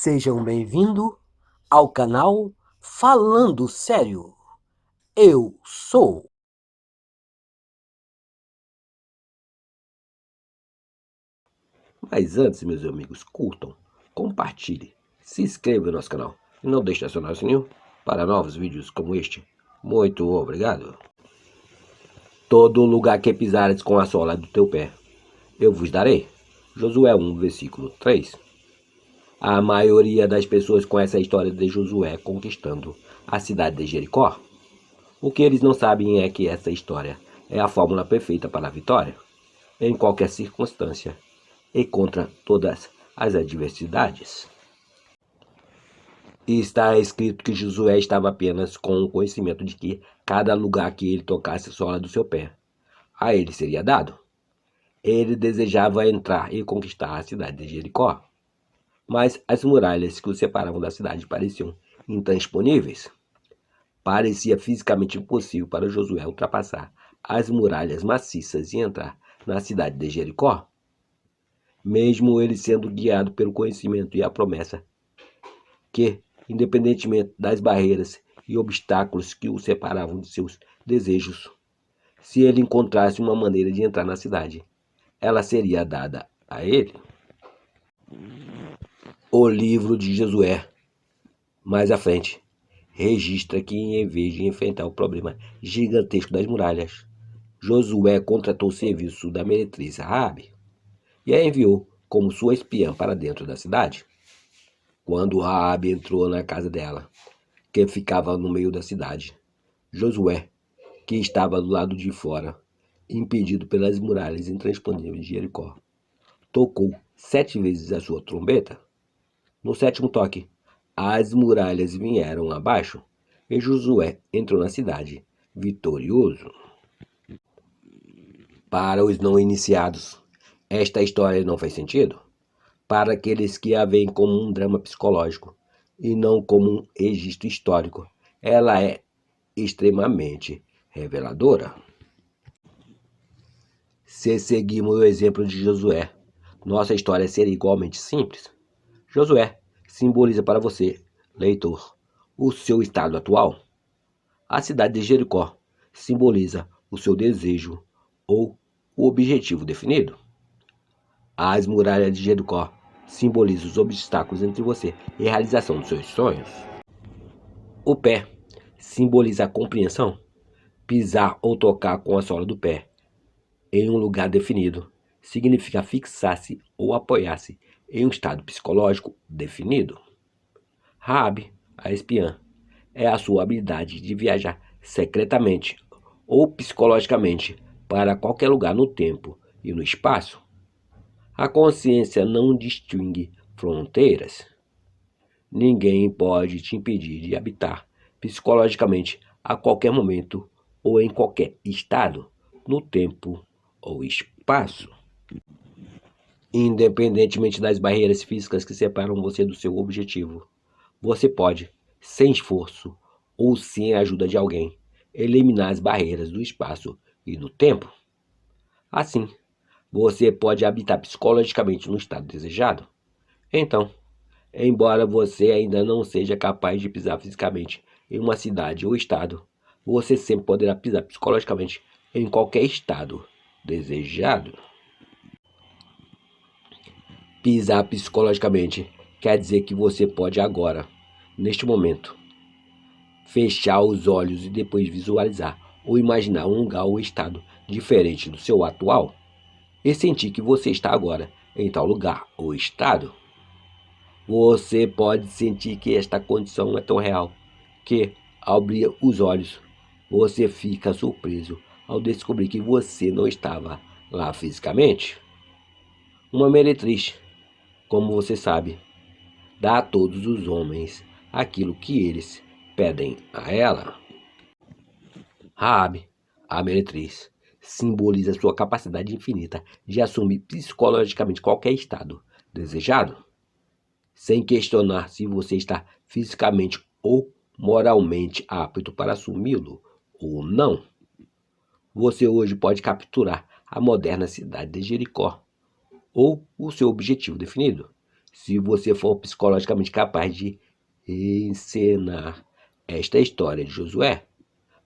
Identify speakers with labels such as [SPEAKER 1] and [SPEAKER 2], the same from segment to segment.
[SPEAKER 1] Sejam bem-vindos ao canal Falando Sério. Eu sou.
[SPEAKER 2] Mas antes, meus amigos, curtam, compartilhem, se inscrevam no nosso canal e não deixe de acionar o sininho para novos vídeos como este. Muito obrigado. Todo lugar que pisares com a sola do teu pé, eu vos darei. Josué 1, versículo 3. A maioria das pessoas conhece a história de Josué conquistando a cidade de Jericó. O que eles não sabem é que essa história é a fórmula perfeita para a vitória, em qualquer circunstância e contra todas as adversidades. E está escrito que Josué estava apenas com o conhecimento de que cada lugar que ele tocasse a sola do seu pé, a ele seria dado. Ele desejava entrar e conquistar a cidade de Jericó, mas as muralhas que o separavam da cidade pareciam intransponíveis. Parecia fisicamente impossível para Josué ultrapassar as muralhas maciças e entrar na cidade de Jericó, mesmo ele sendo guiado pelo conhecimento e a promessa que, independentemente das barreiras e obstáculos que o separavam de seus desejos, se ele encontrasse uma maneira de entrar na cidade, ela seria dada a ele. O livro de Josué, mais à frente, registra que, em vez de enfrentar o problema gigantesco das muralhas, Josué contratou o serviço da meretriz Raabe e a enviou como sua espiã para dentro da cidade. Quando Raabe entrou na casa dela, que ficava no meio da cidade, Josué, que estava do lado de fora, impedido pelas muralhas intransponíveis de Jericó, tocou 7 vezes a sua trombeta. No 7º toque, as muralhas vieram abaixo e Josué entrou na cidade, vitorioso. Para os não iniciados, esta história não faz sentido. Para aqueles que a veem como um drama psicológico e não como um registro histórico, ela é extremamente reveladora. Se seguirmos o exemplo de Josué, nossa história seria igualmente simples. Josué simboliza para você, leitor, o seu estado atual. A cidade de Jericó simboliza o seu desejo ou o objetivo definido. As muralhas de Jericó simbolizam os obstáculos entre você e a realização dos seus sonhos. O pé simboliza a compreensão. Pisar ou tocar com a sola do pé em um lugar definido significa fixar-se ou apoiar-se em um estado psicológico definido. Raabe, a espiã, é a sua habilidade de viajar secretamente ou psicologicamente para qualquer lugar no tempo e no espaço. A consciência não distingue fronteiras. Ninguém pode te impedir de habitar psicologicamente a qualquer momento ou em qualquer estado, no tempo ou espaço. Independentemente das barreiras físicas que separam você do seu objetivo, você pode, sem esforço ou sem a ajuda de alguém, eliminar as barreiras do espaço e do tempo. Assim, você pode habitar psicologicamente no estado desejado. Então, embora você ainda não seja capaz de pisar fisicamente em uma cidade ou estado, você sempre poderá pisar psicologicamente em qualquer estado desejado. Pisar psicologicamente quer dizer que você pode agora, neste momento, fechar os olhos e depois visualizar ou imaginar um lugar ou estado diferente do seu atual e sentir que você está agora em tal lugar ou estado. Você pode sentir que esta condição é tão real que, ao abrir os olhos, você fica surpreso ao descobrir que você não estava lá fisicamente. Uma meretriz, como você sabe, dá a todos os homens aquilo que eles pedem a ela. Raabe, a meretriz, simboliza sua capacidade infinita de assumir psicologicamente qualquer estado desejado, sem questionar se você está fisicamente ou moralmente apto para assumi-lo ou não. Você hoje pode capturar a moderna cidade de Jericó ou o seu objetivo definido, se você for psicologicamente capaz de encenar esta história de Josué.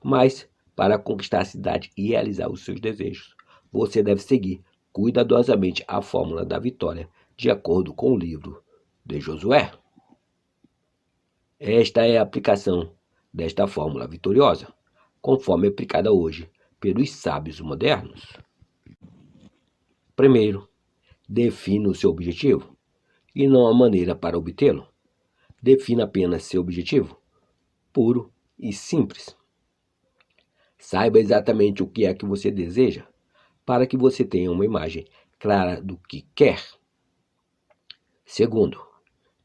[SPEAKER 2] Mas, para conquistar a cidade e realizar os seus desejos, você deve seguir cuidadosamente a fórmula da vitória, de acordo com o livro de Josué. Esta é a aplicação desta fórmula vitoriosa, conforme aplicada hoje pelos sábios modernos. Primeiro, defina o seu objetivo e não a maneira para obtê-lo. Defina apenas seu objetivo, puro e simples. Saiba exatamente o que é que você deseja, para que você tenha uma imagem clara do que quer. Segundo,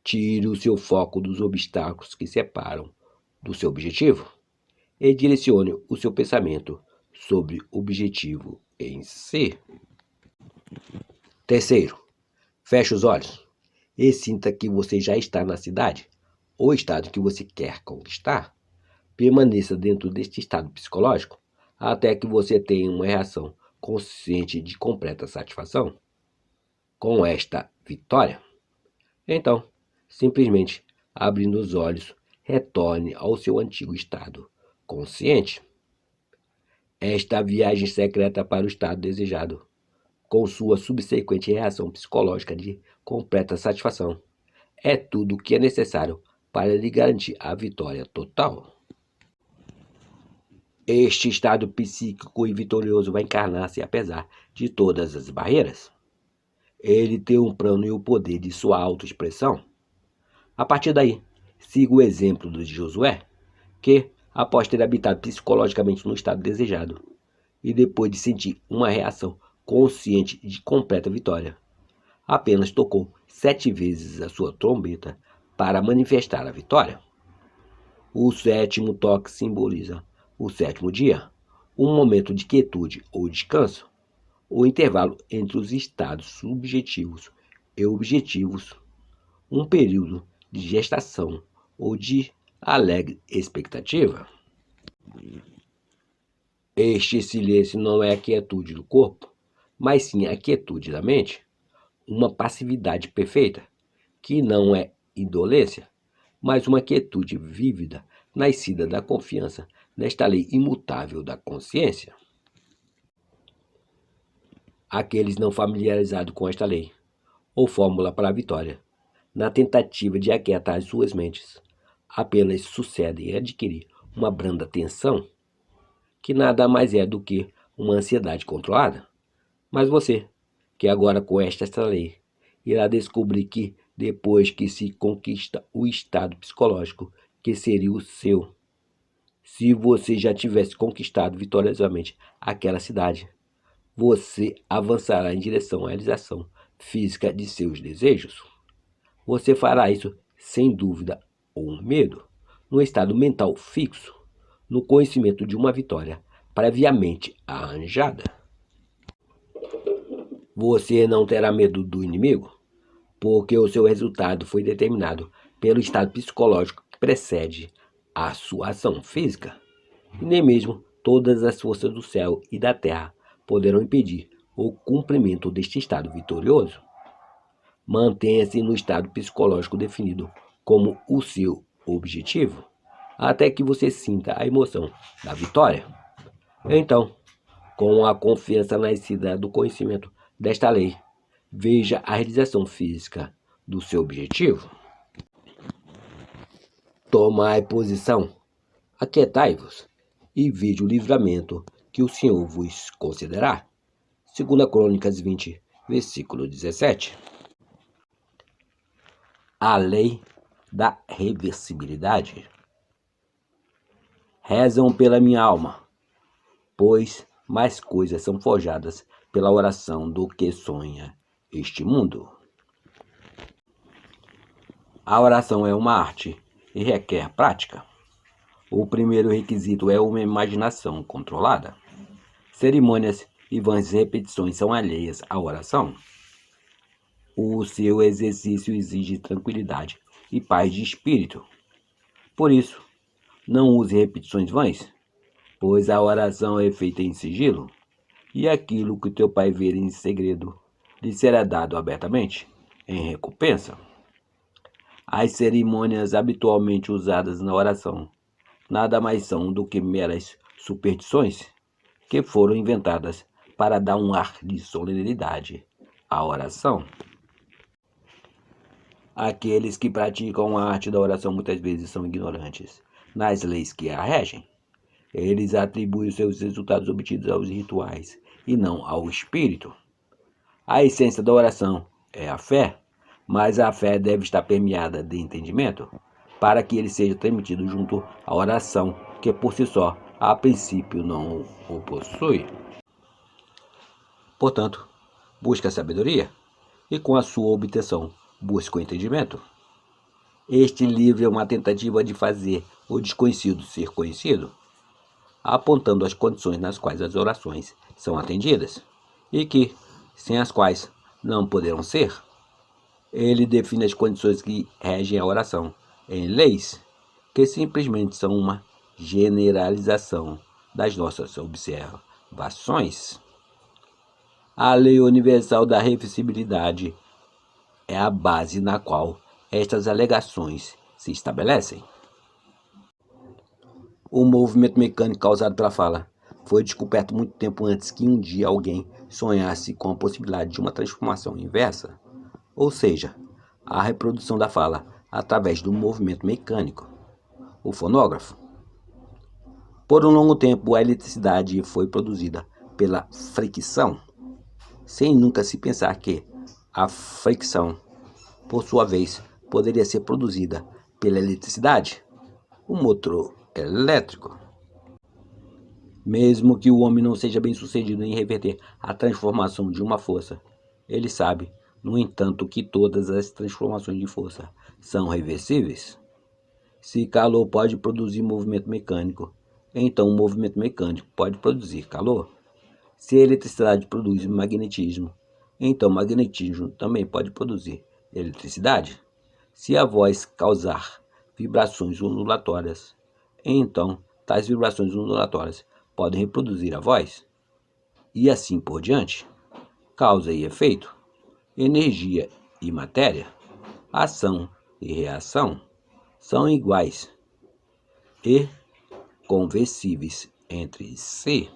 [SPEAKER 2] tire o seu foco dos obstáculos que separam do seu objetivo e direcione o seu pensamento sobre o objetivo em si. Terceiro, feche os olhos e sinta que você já está na cidade ou estado que você quer conquistar. Permaneça dentro deste estado psicológico até que você tenha uma reação consciente de completa satisfação com esta vitória. Então, simplesmente abrindo os olhos, retorne ao seu antigo estado consciente. Esta viagem secreta para o estado desejado, com sua subsequente reação psicológica de completa satisfação, é tudo o que é necessário para lhe garantir a vitória total. Este estado psíquico e vitorioso vai encarnar-se apesar de todas as barreiras. Ele tem um plano e o poder de sua autoexpressão. A partir daí, siga o exemplo de Josué, que, após ter habitado psicologicamente no estado desejado, e depois de sentir uma reação consciente de completa vitória, apenas tocou 7 vezes a sua trombeta para manifestar a vitória. O 7º toque simboliza o 7º dia, um momento de quietude ou descanso, o intervalo entre os estados subjetivos e objetivos, um período de gestação ou de alegre expectativa. Este silêncio não é a quietude do corpo, mas sim a quietude da mente, uma passividade perfeita, que não é indolência, mas uma quietude vívida, nascida da confiança nesta lei imutável da consciência. Aqueles não familiarizados com esta lei, ou fórmula para a vitória, na tentativa de aquietar suas mentes, apenas sucedem a adquirir uma branda tensão, que nada mais é do que uma ansiedade controlada. Mas você, que agora conhece esta lei, irá descobrir que, depois que se conquista o estado psicológico que seria o seu, se você já tivesse conquistado vitoriosamente aquela cidade, você avançará em direção à realização física de seus desejos. Você fará isso sem dúvida ou medo, num estado mental fixo, no conhecimento de uma vitória previamente arranjada. Você não terá medo do inimigo, porque o seu resultado foi determinado pelo estado psicológico que precede a sua ação física, e nem mesmo todas as forças do céu e da terra poderão impedir o cumprimento deste estado vitorioso. Mantenha-se no estado psicológico definido como o seu objetivo, até que você sinta a emoção da vitória. Então, com a confiança nascida do conhecimento desta lei, veja a realização física do seu objetivo. Tomai posição, aquietai-vos e veja o livramento que o Senhor vos concederá. 2 Crônicas 20, versículo 17. A lei da reversibilidade. Rezam pela minha alma, pois mais coisas são forjadas pela oração do que sonha este mundo. A oração é uma arte e requer prática. O primeiro requisito é uma imaginação controlada. Cerimônias e vãs repetições são alheias à oração. O seu exercício exige tranquilidade e paz de espírito. Por isso, não use repetições vãs, pois a oração é feita em sigilo, e aquilo que teu pai ver em segredo lhe será dado abertamente, em recompensa. As cerimônias habitualmente usadas na oração nada mais são do que meras superstições que foram inventadas para dar um ar de solenidade à oração. Aqueles que praticam a arte da oração muitas vezes são ignorantes nas leis que a regem. Eles atribuem os seus resultados obtidos aos rituais e não ao espírito. A essência da oração é a fé, mas a fé deve estar permeada de entendimento, para que ele seja transmitido junto à oração, que por si só, a princípio, não o possui. Portanto, busca a sabedoria, e com a sua obtenção, busca o entendimento. Este livro é uma tentativa de fazer o desconhecido ser conhecido, apontando as condições nas quais as orações são atendidas, e que, sem as quais, não poderão ser. Ele define as condições que regem a oração em leis, que simplesmente são uma generalização das nossas observações. A lei universal da reversibilidade é a base na qual estas alegações se estabelecem. O movimento mecânico causado pela fala foi descoberto muito tempo antes que um dia alguém sonhasse com a possibilidade de uma transformação inversa, ou seja, a reprodução da fala através do movimento mecânico, o fonógrafo. Por um longo tempo, a eletricidade foi produzida pela fricção, sem nunca se pensar que a fricção, por sua vez, poderia ser produzida pela eletricidade, o motor elétrico. Mesmo que o homem não seja bem sucedido em reverter a transformação de uma força, ele sabe, no entanto, que todas as transformações de força são reversíveis. Se calor pode produzir movimento mecânico, então o movimento mecânico pode produzir calor. Se a eletricidade produz magnetismo, então o magnetismo também pode produzir eletricidade. Se a voz causar vibrações ondulatórias, então tais vibrações ondulatórias podem reproduzir a voz. E assim por diante. Causa e efeito, energia e matéria, ação e reação são iguais e conversíveis entre si.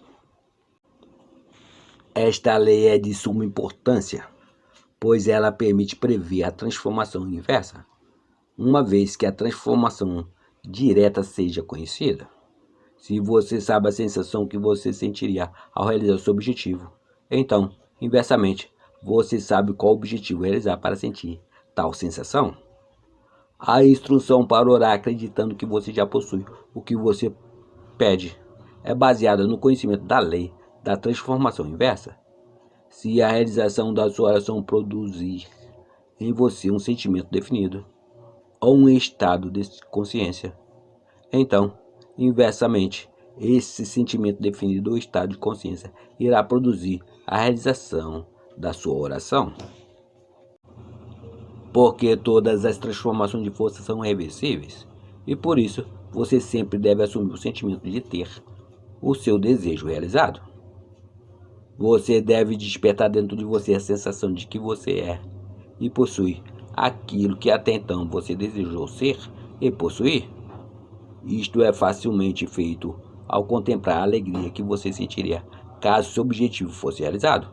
[SPEAKER 2] Esta lei é de suma importância, pois ela permite prever a transformação inversa, uma vez que a transformação direta seja conhecida. Se você sabe a sensação que você sentiria ao realizar seu objetivo, então, inversamente, você sabe qual objetivo realizar para sentir tal sensação. A instrução para orar acreditando que você já possui o que você pede é baseada no conhecimento da lei da transformação inversa. Se a realização da sua oração produzir em você um sentimento definido ou um estado de consciência, então, inversamente, esse sentimento definido ou estado de consciência irá produzir a realização da sua oração. Porque todas as transformações de força são reversíveis, e por isso você sempre deve assumir o sentimento de ter o seu desejo realizado. Você deve despertar dentro de você a sensação de que você é e possui aquilo que até então você desejou ser e possuir. Isto é facilmente feito ao contemplar a alegria que você sentiria caso seu objetivo fosse realizado,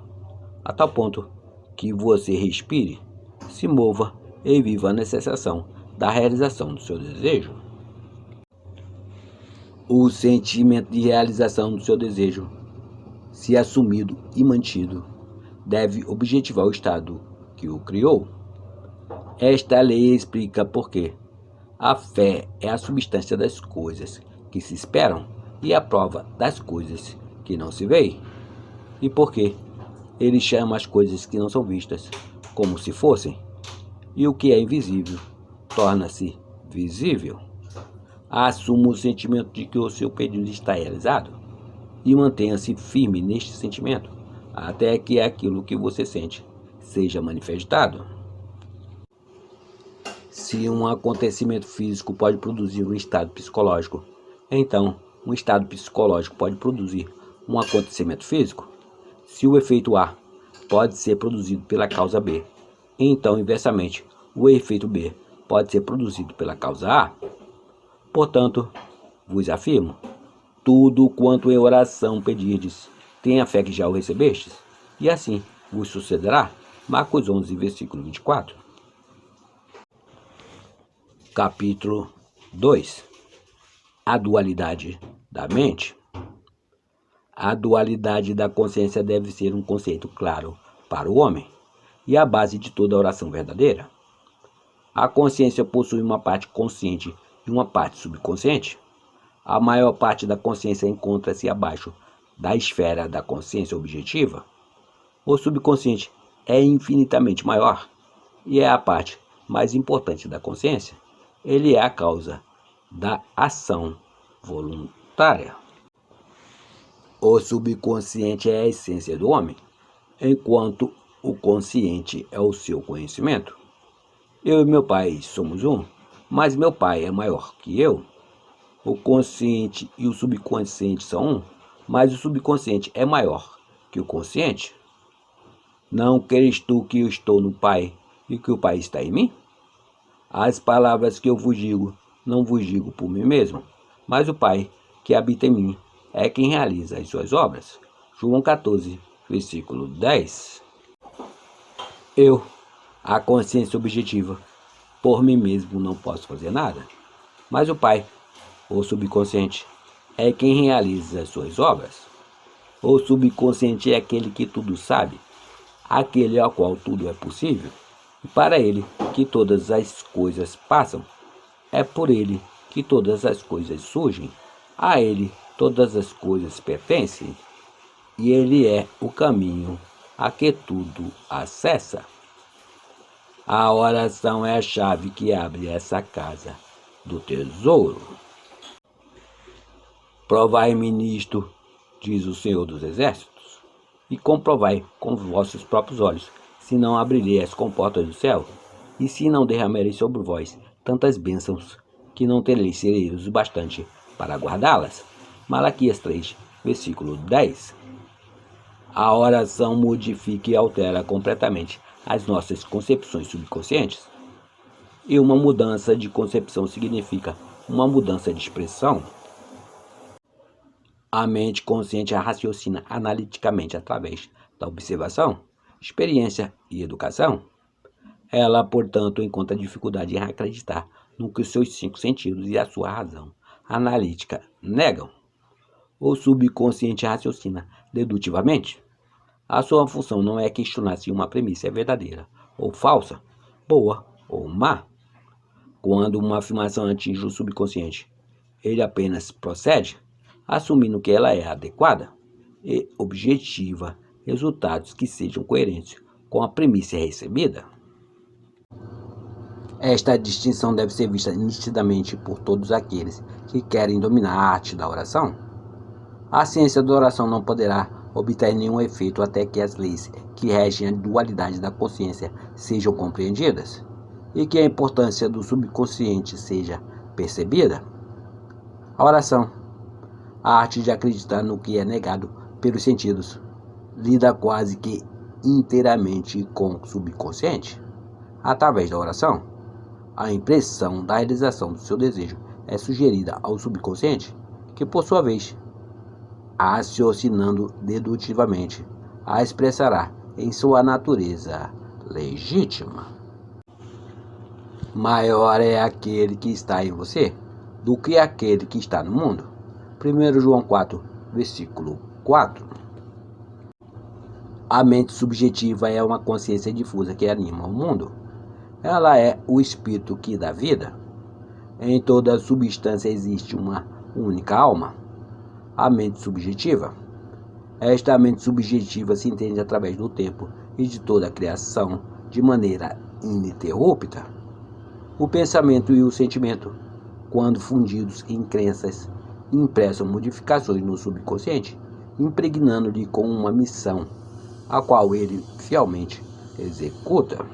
[SPEAKER 2] a tal ponto que você respire, se mova e viva na sensação da realização do seu desejo. O sentimento de realização do seu desejo, se assumido e mantido, deve objetivar o estado que o criou. Esta lei explica por quê. A fé é a substância das coisas que se esperam e a prova das coisas que não se veem. E por quê? Ele chama as coisas que não são vistas como se fossem, e o que é invisível torna-se visível. Assuma o sentimento de que o seu pedido está realizado e mantenha-se firme neste sentimento até que aquilo que você sente seja manifestado. Se um acontecimento físico pode produzir um estado psicológico, então um estado psicológico pode produzir um acontecimento físico. Se o efeito A pode ser produzido pela causa B, então, inversamente, o efeito B pode ser produzido pela causa A. Portanto, vos afirmo, tudo quanto em oração pedirdes, tenha fé que já o recebestes, e assim vos sucederá. Marcos 11, versículo 24. Capítulo 2. A dualidade da mente. A dualidade da consciência deve ser um conceito claro para o homem e a base de toda oração verdadeira. A consciência possui uma parte consciente e uma parte subconsciente. A maior parte da consciência encontra-se abaixo da esfera da consciência objetiva. O subconsciente é infinitamente maior e é a parte mais importante da consciência. Ele é a causa da ação voluntária. O subconsciente é a essência do homem, enquanto o consciente é o seu conhecimento. Eu e meu pai somos um, mas meu pai é maior que eu. O consciente e o subconsciente são um, mas o subconsciente é maior que o consciente. Não queres tu que eu estou no Pai e que o Pai está em mim? As palavras que eu vos digo, não vos digo por mim mesmo, mas o Pai que habita em mim é quem realiza as suas obras. João 14, versículo 10. Eu, a consciência objetiva, por mim mesmo não posso fazer nada, mas o Pai, o subconsciente, é quem realiza as suas obras. O subconsciente é aquele que tudo sabe, aquele ao qual tudo é possível, e para ele que todas as coisas passam. É por ele que todas as coisas surgem, a ele todas as coisas pertencem, e ele é o caminho a que tudo acessa. A oração é a chave que abre essa casa do tesouro. Provai-me nisto, diz o Senhor dos Exércitos, e comprovai com vossos próprios olhos, se não abrirei as comportas do céu, e se não derramarei sobre vós tantas bênçãos, que não tereis celeiros o bastante para guardá-las. Malaquias 3, versículo 10. A oração modifica e altera completamente as nossas concepções subconscientes. E uma mudança de concepção significa uma mudança de expressão. A mente consciente raciocina analiticamente através da observação, experiência e educação. Ela, portanto, encontra dificuldade em acreditar no que os seus 5 sentidos e a sua razão analítica negam. O subconsciente raciocina dedutivamente. A sua função não é questionar se uma premissa é verdadeira ou falsa, boa ou má. Quando uma afirmação atinge o subconsciente, ele apenas procede, assumindo que ela é adequada e objetiva resultados que sejam coerentes com a premissa recebida. Esta distinção deve ser vista nitidamente por todos aqueles que querem dominar a arte da oração. A ciência da oração não poderá obter nenhum efeito até que as leis que regem a dualidade da consciência sejam compreendidas e que a importância do subconsciente seja percebida. A oração, a arte de acreditar no que é negado pelos sentidos, lida quase que inteiramente com o subconsciente. Através da oração, a impressão da realização do seu desejo é sugerida ao subconsciente, que por sua vez, raciocinando dedutivamente, a expressará em sua natureza legítima. Maior é aquele que está em você do que aquele que está no mundo. 1 João 4, versículo 4. A mente subjetiva é uma consciência difusa que anima o mundo. Ela é o espírito que dá vida. Em toda substância existe uma única alma, a mente subjetiva. Esta mente subjetiva se entende através do tempo e de toda a criação de maneira ininterrupta. O pensamento e o sentimento, quando fundidos em crenças, impressam modificações no subconsciente, impregnando-lhe com uma missão, a qual ele fielmente executa.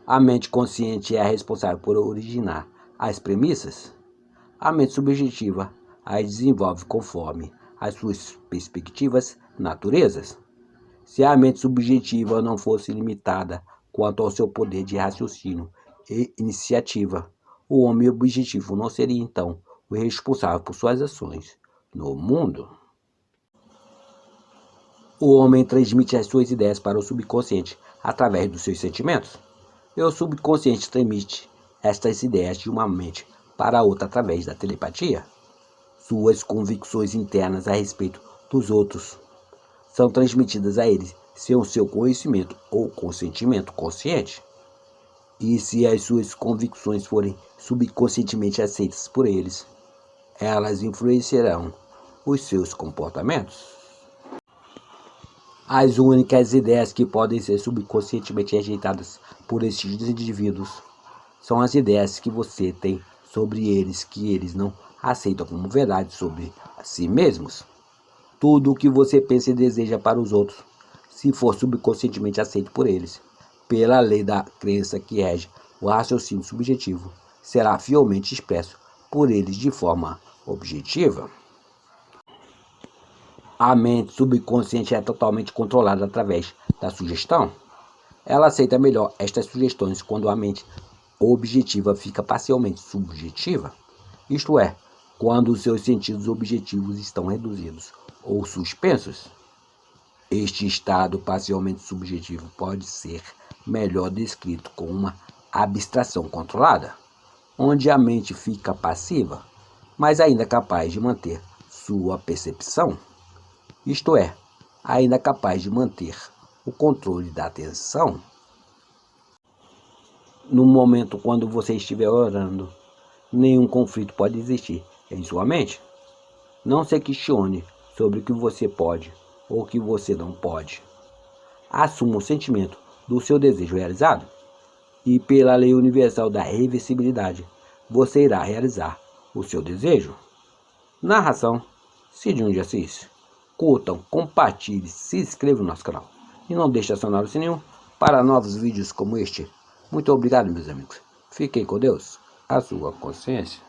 [SPEAKER 2] A mente consciente é a responsável por originar as premissas. A mente subjetiva as desenvolve conforme as suas perspectivas naturezas. Se a mente subjetiva não fosse limitada quanto ao seu poder de raciocínio e iniciativa. O homem objetivo não seria, então, o responsável por suas ações no mundo. O homem transmite as suas ideias para o subconsciente através dos seus sentimentos. E o subconsciente transmite estas ideias de uma mente para outra através da telepatia. Suas convicções internas a respeito dos outros são transmitidas a eles sem o seu conhecimento ou consentimento consciente. E se as suas convicções forem subconscientemente aceitas por eles, elas influenciarão os seus comportamentos. As únicas ideias que podem ser subconscientemente rejeitadas por estes indivíduos são as ideias que você tem sobre eles que eles não aceitam como verdade sobre si mesmos. Tudo o que você pensa e deseja para os outros, se for subconscientemente aceito por eles, pela lei da crença que rege o raciocínio subjetivo, será fielmente expresso por eles de forma objetiva. A mente subconsciente é totalmente controlada através da sugestão. Ela aceita melhor estas sugestões quando a mente objetiva fica parcialmente subjetiva, isto é, quando os seus sentidos objetivos estão reduzidos ou suspensos. Este estado parcialmente subjetivo pode ser melhor descrito como uma abstração controlada, onde a mente fica passiva, mas ainda capaz de manter sua percepção, isto é, ainda capaz de manter o controle da atenção. No momento quando você estiver orando, nenhum conflito pode existir em sua mente. Não se questione sobre o que você pode ou o que você não pode. Assuma o sentimento do seu desejo realizado e, pela lei universal da reversibilidade, você irá realizar o seu desejo. Narração: Cidinho de Assis. Curtam, compartilhe, se inscreva no nosso canal e não deixe de acionar o sininho para novos vídeos como este. Muito obrigado, meus amigos. Fiquem com Deus, a sua consciência.